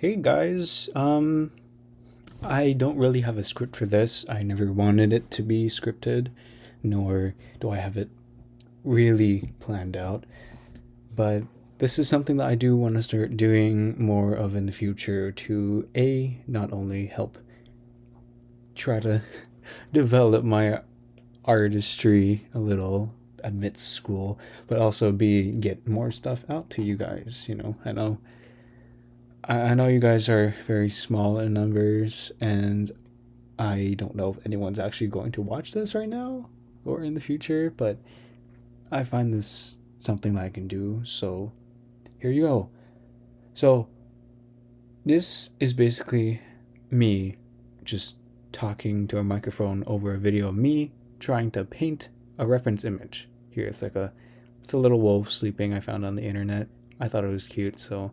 Hey guys, I don't really have a script for this. I never wanted it to be scripted, nor do I have it really planned out. But this is something that I do want to start doing more of in the future to not only help try to develop my artistry a little amidst school, but also get more stuff out to you guys. I know you guys are very small in numbers, and I don't know if anyone's actually going to watch this right now or in the future, but I find this something that I can do. So here you go. So this is basically me just talking to a microphone over a video of me trying to paint a reference image. Here it's a little wolf sleeping I found on the internet. I thought it was cute, so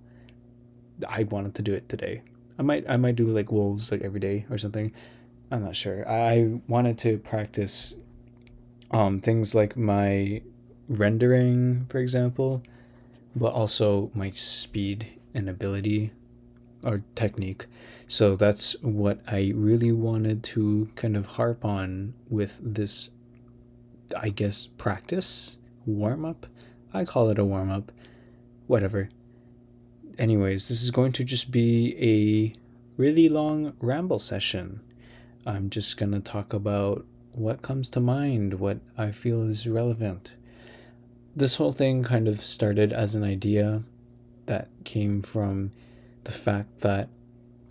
I wanted to do it today. I might do like wolves like every day or something. I'm not sure. I wanted to practice things like my rendering, for example, but also my speed and ability or technique. So that's what I really wanted to kind of harp on with this, I guess, practice warm up. I call it a warm up. Whatever. Anyways, this is going to just be a really long ramble session. I'm just going to talk about what comes to mind, what I feel is relevant. This whole thing kind of started as an idea that came from the fact that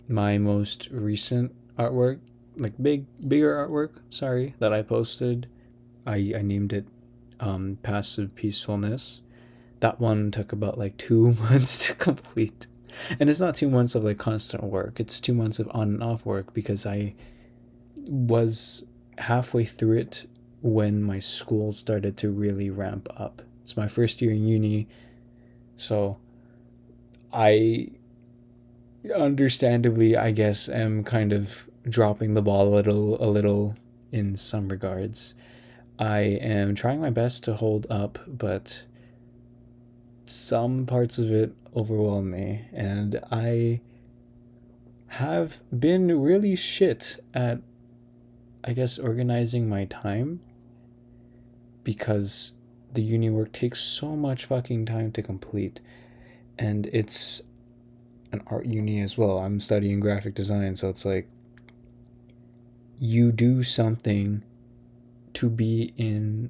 my most recent artwork, like bigger artwork, sorry, that I posted, I named it Passive Peacefulness. That one took about like 2 months to complete. And it's not 2 months of like constant work, it's 2 months of on and off work because I was halfway through it when my school started to really ramp up. It's my first year in uni, so I understandably, I guess, am kind of dropping the ball a little in some regards. I am trying my best to hold up, but some parts of it overwhelm me, and I have been really shit at, I guess, organizing my time because the uni work takes so much fucking time to complete, and it's an art uni as well. I'm studying graphic design, so it's like you do something to be in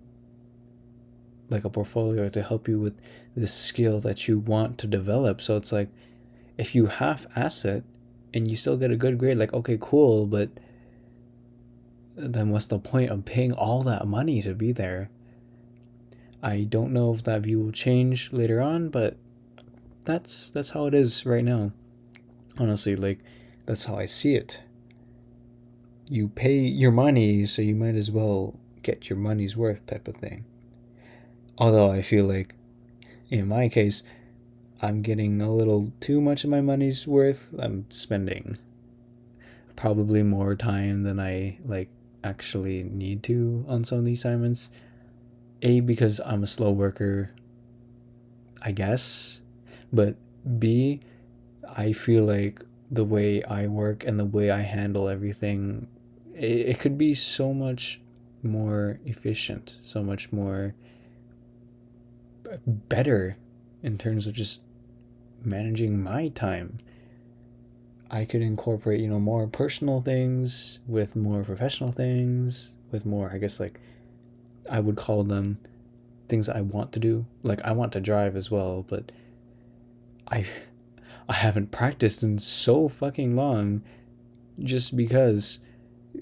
like a portfolio to help you with the skill that you want to develop. So it's like if you half ass it and you still get a good grade, like okay, cool, but then what's the point of paying all that money to be there? I don't know if that view will change later on, but that's how it is right now. Honestly, like that's how I see it. You pay your money, so you might as well get your money's worth type of thing. Although I feel like in my case, I'm getting a little too much of my money's worth. I'm spending probably more time than I like actually need to on some of these assignments. A, because I'm a slow worker, I guess, but B, I feel like the way I work and the way I handle everything, it could be so much more efficient, so much more better in terms of just managing my time. I could incorporate, more personal things with more professional things, with more, I guess, like, I would call them things I want to do. Like, I want to drive as well, but I I haven't practiced in so fucking long just because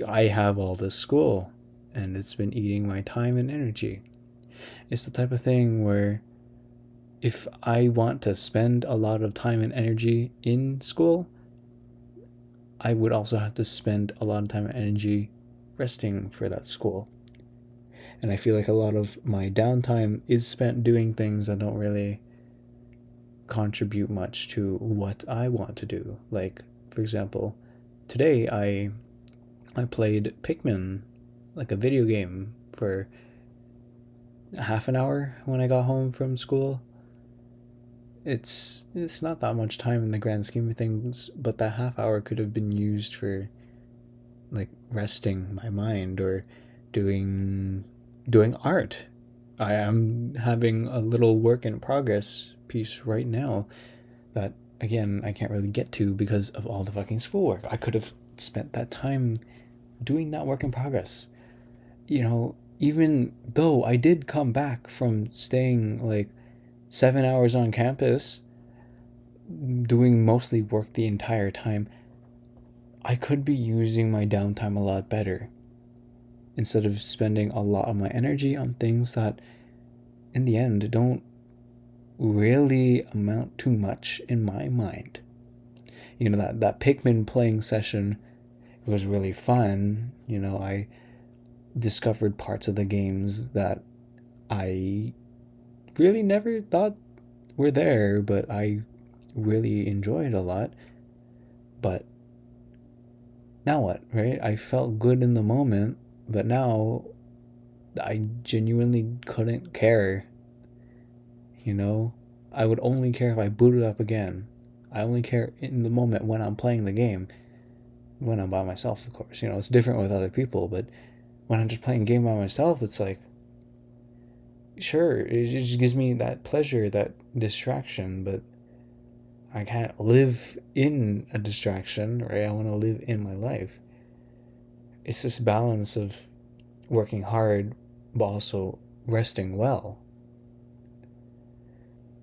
I have all this school and it's been eating my time and energy. It's the type of thing where if I want to spend a lot of time and energy in school, I would also have to spend a lot of time and energy resting for that school. And I feel like a lot of my downtime is spent doing things that don't really contribute much to what I want to do. Like, for example, today I played Pikmin, like a video game, for half an hour when I got home from school. it's not that much time in the grand scheme of things, but that half hour could have been used for like resting my mind or doing doing art. I am having a little work in progress piece right now that again I can't really get to because of all the fucking schoolwork. I could have spent that time doing that work in progress. Even though I did come back from staying like 7 hours on campus, doing mostly work the entire time, I could be using my downtime a lot better instead of spending a lot of my energy on things that, in the end, don't really amount to much in my mind. That Pikmin playing session was really fun. I discovered parts of the games that I really never thought were there, but I really enjoyed a lot. But now what, right? I felt good in the moment, but now I genuinely couldn't care. I would only care if I booted up again. I only care in the moment when I'm playing the game. When I'm by myself, of course. It's different with other people, but when I'm just playing a game by myself, it's like, sure, it just gives me that pleasure, that distraction, but I can't live in a distraction, right? I want to live in my life. It's this balance of working hard, but also resting well.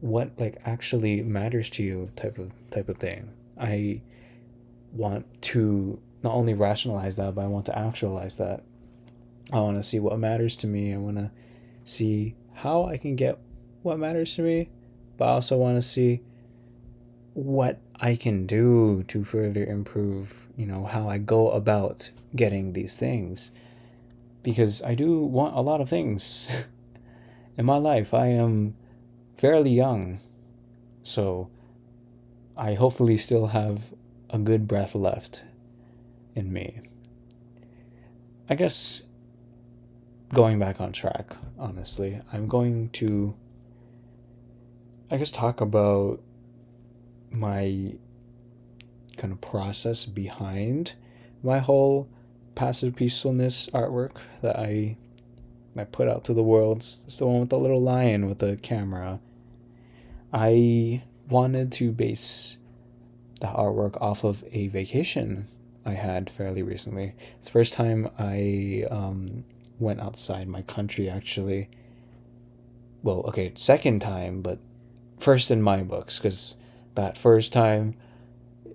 What actually matters to you, type of thing. I want to not only rationalize that, but I want to actualize that. I want to see what matters to me. I want to see how I can get what matters to me, but I also want to see what I can do to further improve, how I go about getting these things. Because I do want a lot of things in my life. I am fairly young, so I hopefully still have a good breath left in me. I guess going back on track, honestly, I'm going to, talk about my kind of process behind my whole passive peacefulness artwork that I put out to the world. It's the one with the little lion with the camera. I wanted to base the artwork off of a vacation I had fairly recently. It's the first time I went outside my country, actually. Well, okay, second time, but first in my books, because that first time,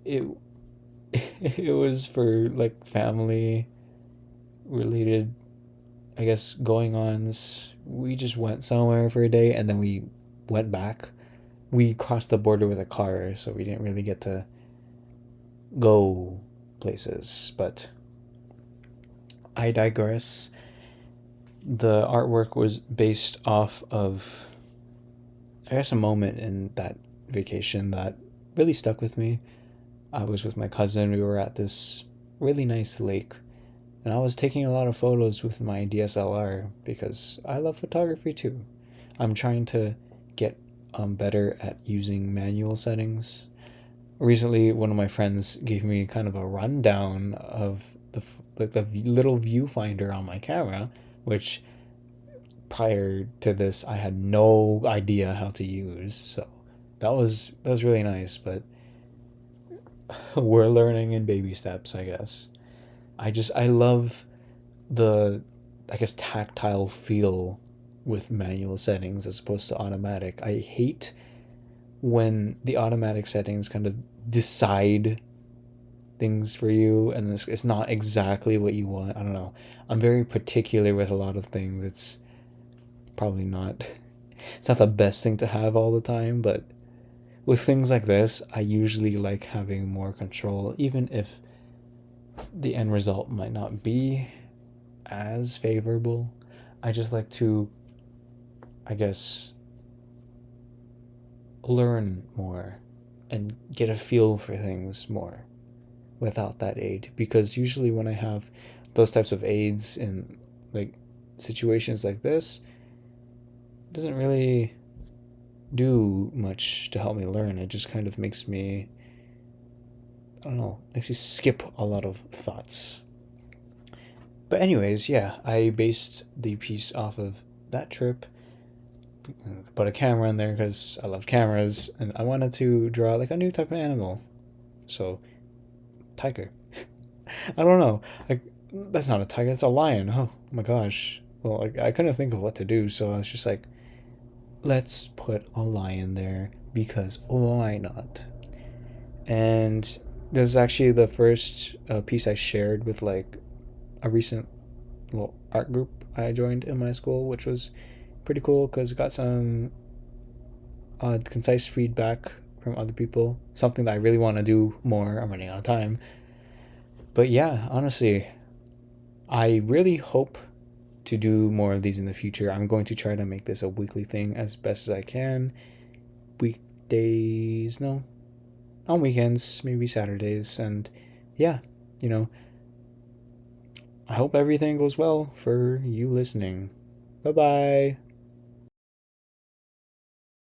it it was for like family related, I guess, going ons. We just went somewhere for a day and then we went back. We crossed the border with a car, so we didn't really get to go places, but I digress. The artwork was based off of, I guess, a moment in that vacation that really stuck with me. I was with my cousin. We were at this really nice lake, and I was taking a lot of photos with my DSLR because I love photography too. I'm trying to get better at using manual settings. Recently, one of my friends gave me kind of a rundown of the little viewfinder on my camera, which prior to this I had no idea how to use. So that was really nice, but we're learning in baby steps, I guess. I love the, I guess, tactile feel with manual settings as opposed to automatic. I hate when the automatic settings kind of decide things for you and it's not exactly what you want. I don't know. I'm very particular with a lot of things. It's probably not it's not the best thing to have all the time, but with things like this, I usually like having more control, even if the end result might not be as favorable. I just like to, I guess, learn more and get a feel for things more without that aid, because usually when I have those types of aids in like situations like this, it doesn't really do much to help me learn. It just kind of makes me, I don't know, makes me skip a lot of thoughts. But anyways, yeah, I based the piece off of that trip. Put a camera in there because I love cameras, and I wanted to draw like a new type of animal. So, tiger. I don't know. Like, that's not a tiger. It's a lion. Oh my gosh. Well, I couldn't think of what to do, so I was just like, let's put a lion there because why not? And this is actually the first piece I shared with like a recent little art group I joined in my school, which was pretty cool because it got some concise feedback from other people. Something that I really want to do more. I'm running out of time. But yeah, honestly, I really hope to do more of these in the future. I'm going to try to make this a weekly thing as best as I can. Weekdays, no, on weekends, maybe Saturdays. And yeah, you know, I hope everything goes well for you listening. Bye bye.